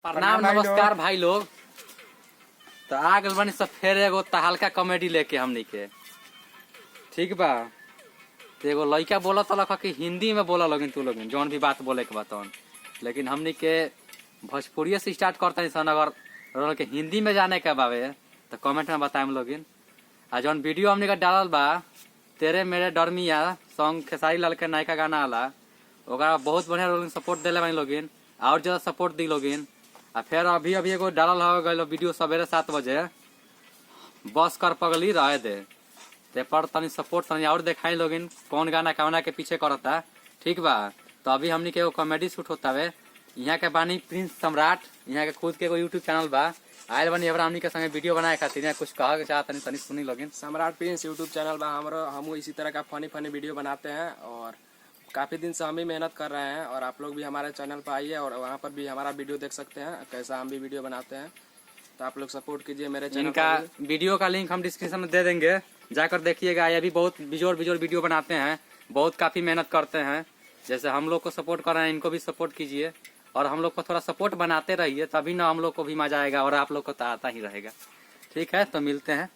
प्रणाम नमस्कार भाई लोग। तो आ गल बनी सब फिर एगो हल्का कॉमेडी लेके हमनी के, ठीक बा। तो एगो लड़का बोला तलक कि हिंदी में बोला लोगिन तू लोगिन जौन भी बात बोले के बताओ, लेकिन हमनी के भोजपुरी से स्टार्ट करते सन। अगर के हिंदी में जाने के बावे तो कमेंट में बताएम लोगिन। आ जौन वीडियो हमनी का डालल बा तेरे मेरे डरमिया सॉन्ग खेसारी लाल के नायका गाना वाला, ओकरा बहुत बढ़िया लोग सपोर्ट दिले बानी लोगिन, और ज्यादा सपोर्ट दी लोगिन। आ फिर अभी एगो डालल हो गए वीडियो सवेरे 7 बजे, बस कर पगली रहे दे ते पर तनी सपोर्ट तनी और दिखाई लोगिन कौन गाना कौना के पीछे करता, ठीक बा। तो अभी हमनी के एगो कॉमेडी शूट होता है। यहाँ के बानी प्रिंस सम्राट, यहाँ के खुद के एगो यूट्यूब चैनल बा। आयल बनी एबरा हमनी के संगे वीडियो बनाए खातिर यहाँ कुछ कहा के चाहत तनी सुनी लोगिन। सम्राट प्रिंस यूट्यूब चैनल बा हमरो, हम इसी तरह का फनी वीडियो बनाते हैं और काफ़ी दिन से हम भी मेहनत कर रहे हैं। और आप लोग भी हमारे चैनल पर आइए और वहाँ पर भी हमारा वीडियो देख सकते हैं कैसा हम भी वीडियो बनाते हैं। तो आप लोग सपोर्ट कीजिए मेरे चैनल। इनका वीडियो का लिंक हम डिस्क्रिप्शन में दे देंगे, जाकर देखिएगा। ये भी बहुत बिजोर वीडियो बनाते हैं, बहुत काफ़ी मेहनत करते हैं। जैसे हम लोग को सपोर्ट कर रहे हैं, इनको भी सपोर्ट कीजिए और हम लोग को थोड़ा सपोर्ट बनाते रहिए, तभी ना हम लोग को भी मजा आएगा और आप लोग को तो आता ही रहेगा। ठीक है, तो मिलते हैं।